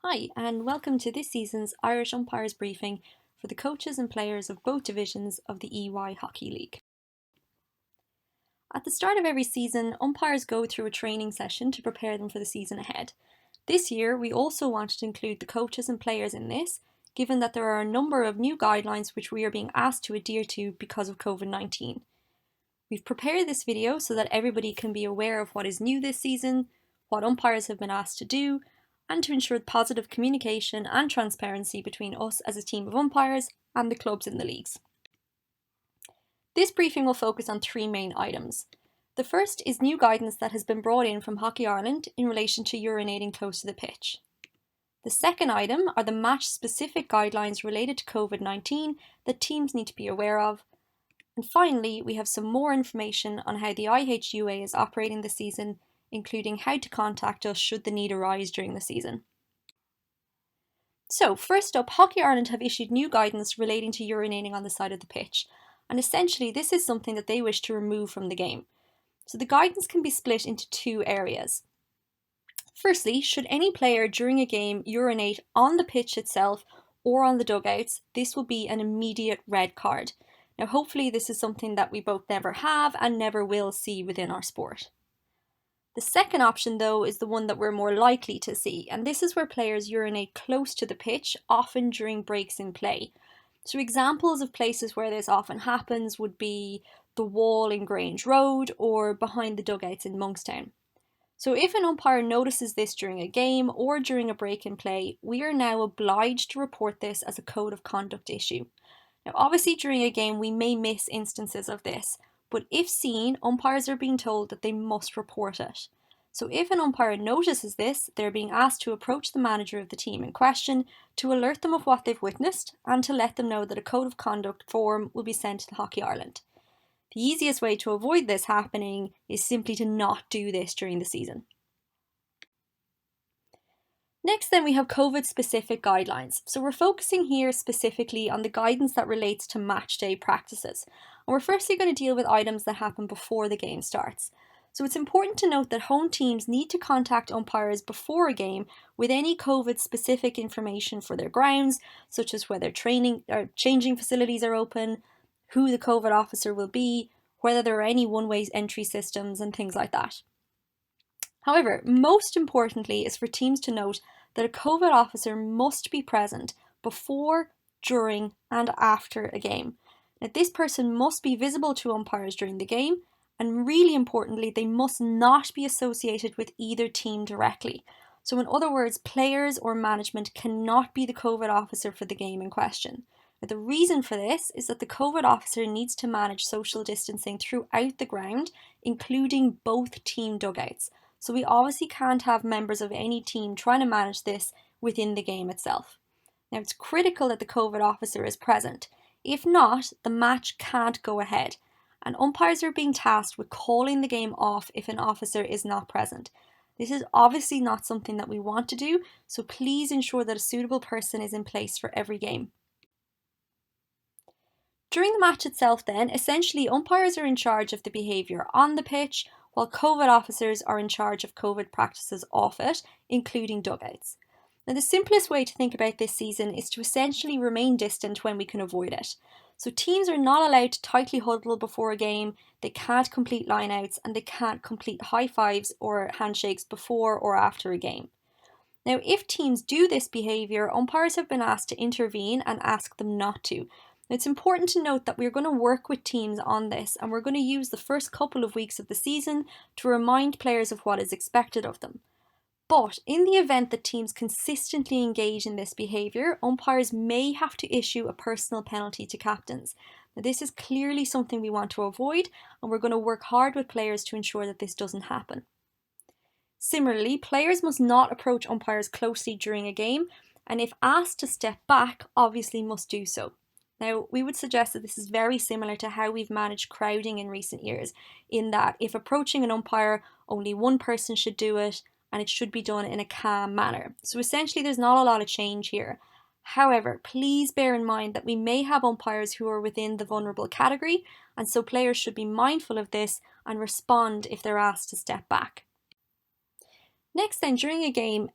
Hi, and welcome to this season's Irish Umpires briefing for the coaches and players of both divisions of the EY Hockey League. At the start of every season, umpires go through a training session to prepare them for the season ahead. This year, we also wanted to include the coaches and players in this, given that there are a number of new guidelines which we are being asked to adhere to because of COVID-19. We've prepared this video so that everybody can be aware of what is new this season, what umpires have been asked to do, and to ensure positive communication and transparency between us as a team of umpires and the clubs in the leagues. This briefing will focus on three main items. The first is new guidance that has been brought in from Hockey Ireland in relation to urinating close to the pitch. The second item are the match-specific guidelines related to COVID-19 that teams need to be aware of. And finally, we have some more information on how the IHUA is operating this season, including how to contact us should the need arise during the season. So, first up, Hockey Ireland have issued new guidance relating to urinating on the side of the pitch, and essentially this is something that they wish to remove from the game. So the guidance can be split into two areas. Firstly, should any player during a game urinate on the pitch itself or on the dugouts, this will be an immediate red card. Now hopefully this is something that we both never have and never will see within our sport. The second option though is the one that we're more likely to see, and this is where players urinate close to the pitch, often during breaks in play. So examples of places where this often happens would be the wall in Grange Road or behind the dugouts in Monkstown. So if an umpire notices this during a game or during a break in play, we are now obliged to report this as a code of conduct issue. Now obviously during a game we may miss instances of this, but if seen, umpires are being told that they must report it. So if an umpire notices this, they're being asked to approach the manager of the team in question to alert them of what they've witnessed and to let them know that a code of conduct form will be sent to Hockey Ireland. The easiest way to avoid this happening is simply to not do this during the season. Next then we have COVID specific guidelines. So we're focusing here specifically on the guidance that relates to match day practices. And we're firstly going to deal with items that happen before the game starts. So it's important to note that home teams need to contact umpires before a game with any COVID specific information for their grounds, such as whether training or changing facilities are open, who the COVID officer will be, whether there are any one-way entry systems and things like that. However, most importantly is for teams to note that a COVID officer must be present before, during and after a game. Now this person must be visible to umpires during the game, and really importantly, they must not be associated with either team directly. So in other words, players or management cannot be the COVID officer for the game in question. Now, the reason for this is that the COVID officer needs to manage social distancing throughout the ground, including both team dugouts. So we obviously can't have members of any team trying to manage this within the game itself. Now it's critical that the COVID officer is present. If not, the match can't go ahead, and umpires are being tasked with calling the game off if an officer is not present. This is obviously not something that we want to do, so please ensure that a suitable person is in place for every game. During the match itself then, essentially umpires are in charge of the behaviour on the pitch, while COVID officers are in charge of COVID practices off it, including dugouts. Now the simplest way to think about this season is to essentially remain distant when we can avoid it. So teams are not allowed to tightly huddle before a game, they can't complete lineouts, and they can't complete high fives or handshakes before or after a game. Now if teams do this behaviour, umpires have been asked to intervene and ask them not to. It's important to note that we're going to work with teams on this, and we're going to use the first couple of weeks of the season to remind players of what is expected of them. But in the event that teams consistently engage in this behaviour, umpires may have to issue a personal penalty to captains. Now, this is clearly something we want to avoid, and we're going to work hard with players to ensure that this doesn't happen. Similarly, players must not approach umpires closely during a game, and if asked to step back, obviously must do so. Now, we would suggest that this is very similar to how we've managed crowding in recent years, in that if approaching an umpire, only one person should do it, and it should be done in a calm manner. So essentially, there's not a lot of change here. However, please bear in mind that we may have umpires who are within the vulnerable category, and so players should be mindful of this and respond if they're asked to step back. Next then, during a game,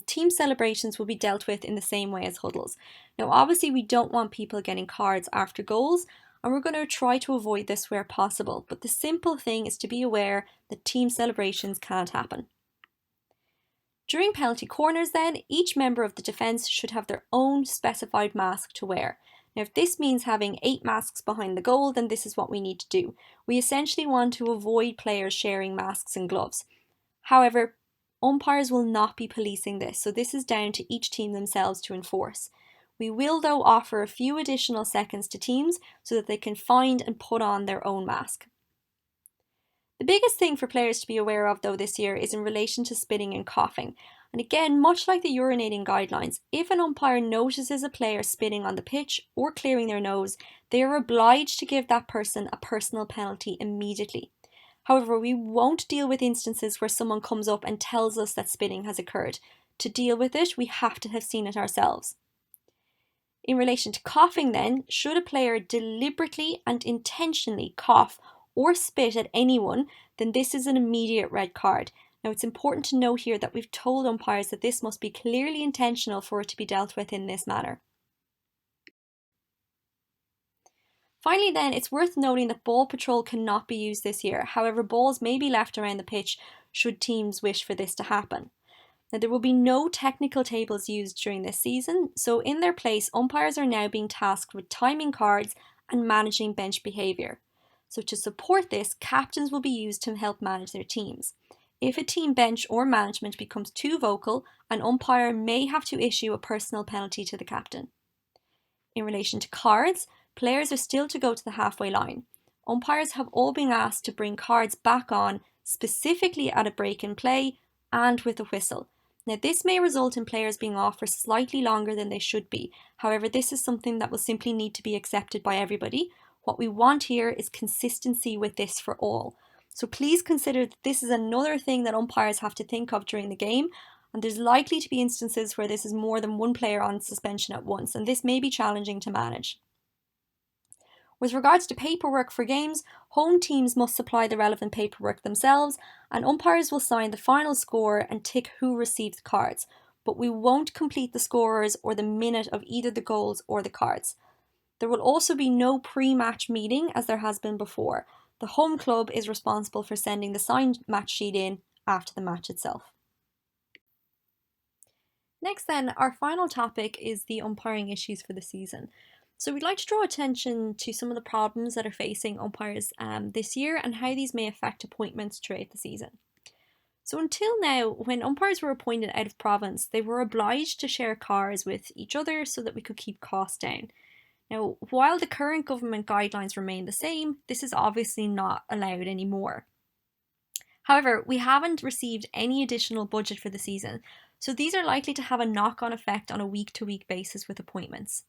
team celebrations will be dealt with in the same way as huddles. Now obviously we don't want people getting cards after goals, and we're going to try to avoid this where possible, but the simple thing is to be aware that team celebrations can't happen. During penalty corners then, each member of the defence should have their own specified mask to wear. Now if this means having 8 masks behind the goal, then this is what we need to do. We essentially want to avoid players sharing masks and gloves. However, umpires will not be policing this, so this is down to each team themselves to enforce. We will though offer a few additional seconds to teams so that they can find and put on their own mask. The biggest thing for players to be aware of though this year is in relation to spitting and coughing. And again, much like the urinating guidelines, if an umpire notices a player spitting on the pitch or clearing their nose, they are obliged to give that person a personal penalty immediately. However, we won't deal with instances where someone comes up and tells us that spitting has occurred. To deal with it, we have to have seen it ourselves. In relation to coughing then, should a player deliberately and intentionally cough or spit at anyone, then this is an immediate red card. Now it's important to note here that we've told umpires that this must be clearly intentional for it to be dealt with in this manner. Finally then, it's worth noting that ball patrol cannot be used this year. However, balls may be left around the pitch should teams wish for this to happen. Now there will be no technical tables used during this season, so in their place, umpires are now being tasked with timing cards and managing bench behaviour. So to support this, captains will be used to help manage their teams. If a team bench or management becomes too vocal, an umpire may have to issue a personal penalty to the captain. In relation to cards, players are still to go to the halfway line. Umpires have all been asked to bring cards back on, specifically at a break in play and with a whistle. Now this may result in players being off for slightly longer than they should be. However, this is something that will simply need to be accepted by everybody. What we want here is consistency with this for all. So please consider that this is another thing that umpires have to think of during the game, and there's likely to be instances where this is more than one player on suspension at once, and this may be challenging to manage. With regards to paperwork for games, home teams must supply the relevant paperwork themselves, and umpires will sign the final score and tick who received the cards, but we won't complete the scorers or the minute of either the goals or the cards. There will also be no pre-match meeting as there has been before. The home club is responsible for sending the signed match sheet in after the match itself. Next then, our final topic is the umpiring issues for the season. So we'd like to draw attention to some of the problems that are facing umpires this year and how these may affect appointments throughout the season. So until now, when umpires were appointed out of province, they were obliged to share cars with each other so that we could keep costs down. Now, while the current government guidelines remain the same, this is obviously not allowed anymore. However, we haven't received any additional budget for the season, so these are likely to have a knock-on effect on a week-to-week basis with appointments.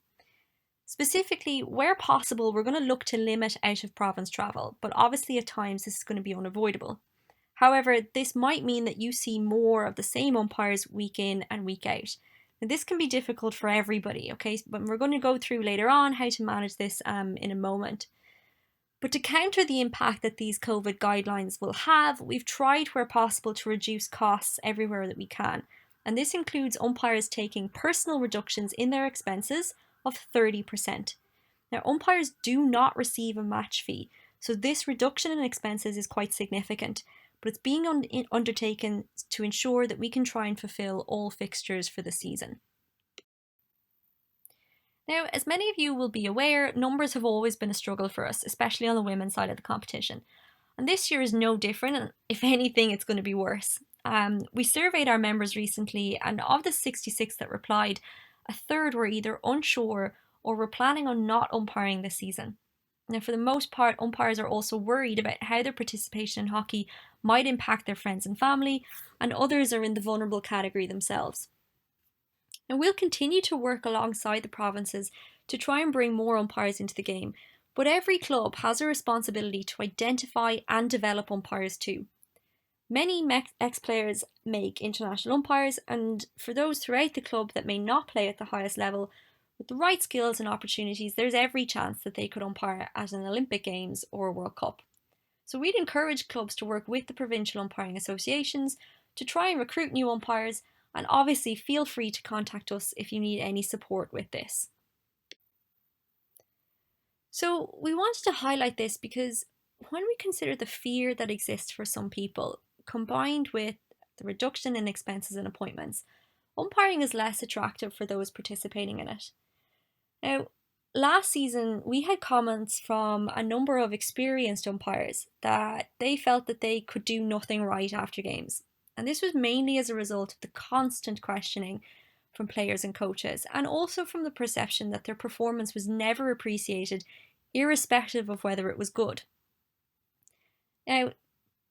Specifically, where possible, we're going to look to limit out-of-province travel, but obviously at times this is going to be unavoidable. However, this might mean that you see more of the same umpires week in and week out. Now, this can be difficult for everybody, okay? But we're going to go through later on how to manage this in a moment. But to counter the impact that these COVID guidelines will have, we've tried where possible to reduce costs everywhere that we can. And this includes umpires taking personal reductions in their expenses of 30%. Now, umpires do not receive a match fee, so this reduction in expenses is quite significant, but it's being undertaken to ensure that we can try and fulfill all fixtures for the season. Now, as many of you will be aware, numbers have always been a struggle for us, especially on the women's side of the competition. And this year is no different, and if anything, it's going to be worse. We surveyed our members recently, and of the 66 that replied, a third were either unsure or were planning on not umpiring this season. Now, for the most part, umpires are also worried about how their participation in hockey might impact their friends and family, and others are in the vulnerable category themselves. Now, we'll continue to work alongside the provinces to try and bring more umpires into the game, but every club has a responsibility to identify and develop umpires too. Many ex-players make international umpires, and for those throughout the club that may not play at the highest level, with the right skills and opportunities, there's every chance that they could umpire at an Olympic Games or a World Cup. So we'd encourage clubs to work with the provincial umpiring associations to try and recruit new umpires, and obviously feel free to contact us if you need any support with this. So we wanted to highlight this because when we consider the fear that exists for some people, combined with the reduction in expenses and appointments, umpiring is less attractive for those participating in it. Now, last season we had comments from a number of experienced umpires that they felt that they could do nothing right after games. And this was mainly as a result of the constant questioning from players and coaches, and also from the perception that their performance was never appreciated, irrespective of whether it was good. Now,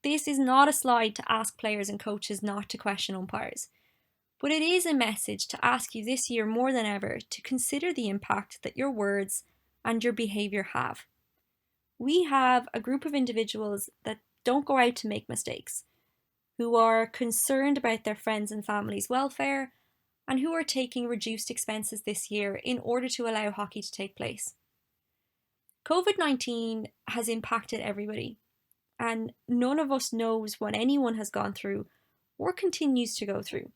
this is not a slide to ask players and coaches not to question umpires, but it is a message to ask you this year more than ever to consider the impact that your words and your behaviour have. We have a group of individuals that don't go out to make mistakes, who are concerned about their friends and family's welfare, and who are taking reduced expenses this year in order to allow hockey to take place. COVID-19 has impacted everybody, and none of us knows what anyone has gone through or continues to go through.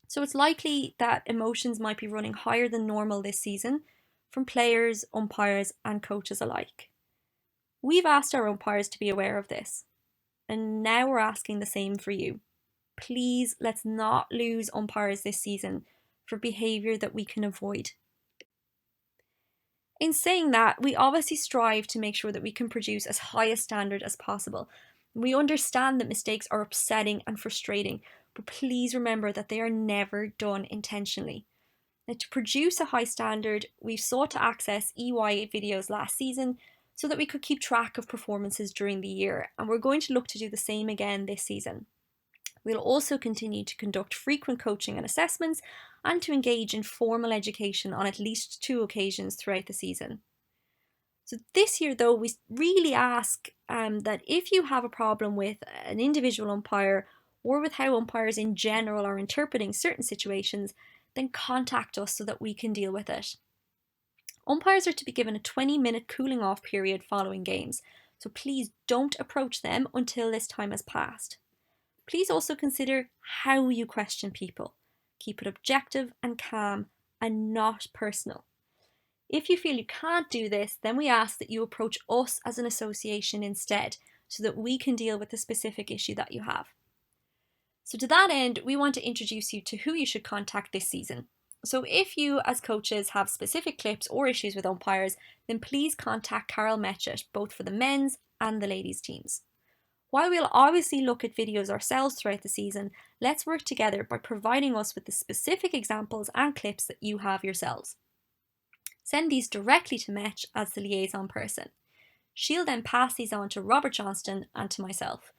So it's likely that emotions might be running higher than normal this season from players, umpires, and coaches alike. We've asked our umpires to be aware of this, and now we're asking the same for you. Please, let's not lose umpires this season for behaviour that we can avoid. In saying that, we obviously strive to make sure that we can produce as high a standard as possible. We understand that mistakes are upsetting and frustrating, but please remember that they are never done intentionally. Now, to produce a high standard, we've sought to access EY videos last season so that we could keep track of performances during the year, and we're going to look to do the same again this season. We'll also continue to conduct frequent coaching and assessments and to engage in formal education on at least 2 occasions throughout the season. So this year though, we really ask that if you have a problem with an individual umpire or with how umpires in general are interpreting certain situations, then contact us so that we can deal with it. Umpires are to be given a 20-minute cooling off period following games, so please don't approach them until this time has passed. Please also consider how you question people. Keep it objective and calm and not personal. If you feel you can't do this, then we ask that you approach us as an association instead, so that we can deal with the specific issue that you have. So to that end, we want to introduce you to who you should contact this season. So if you as coaches have specific clips or issues with umpires, then please contact Carol Metchett, both for the men's and the ladies' teams. While we'll obviously look at videos ourselves throughout the season, let's work together by providing us with the specific examples and clips that you have yourselves. Send these directly to Metch as the liaison person. She'll then pass these on to Robert Johnston and to myself.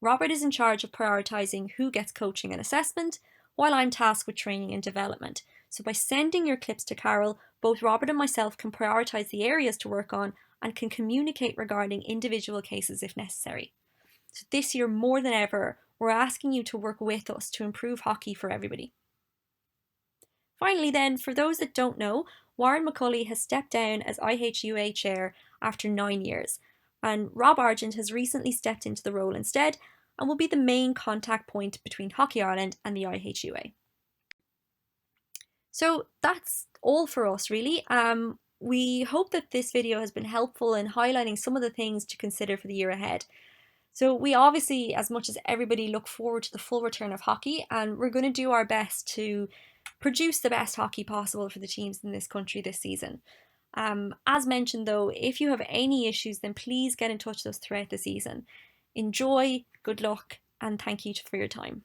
Robert is in charge of prioritising who gets coaching and assessment, while I'm tasked with training and development. So by sending your clips to Carol, both Robert and myself can prioritise the areas to work on and can communicate regarding individual cases if necessary. So this year, more than ever, we're asking you to work with us to improve hockey for everybody. Finally then, for those that don't know, Warren McCulley has stepped down as IHUA chair after 9 years, and Rob Argent has recently stepped into the role instead and will be the main contact point between Hockey Ireland and the IHUA. So that's all for us really. We hope that this video has been helpful in highlighting some of the things to consider for the year ahead. So we obviously, as much as everybody, look forward to the full return of hockey, and we're going to do our best to produce the best hockey possible for the teams in this country this season. As mentioned though, if you have any issues, then please get in touch with us throughout the season. Enjoy, good luck, and thank you for your time.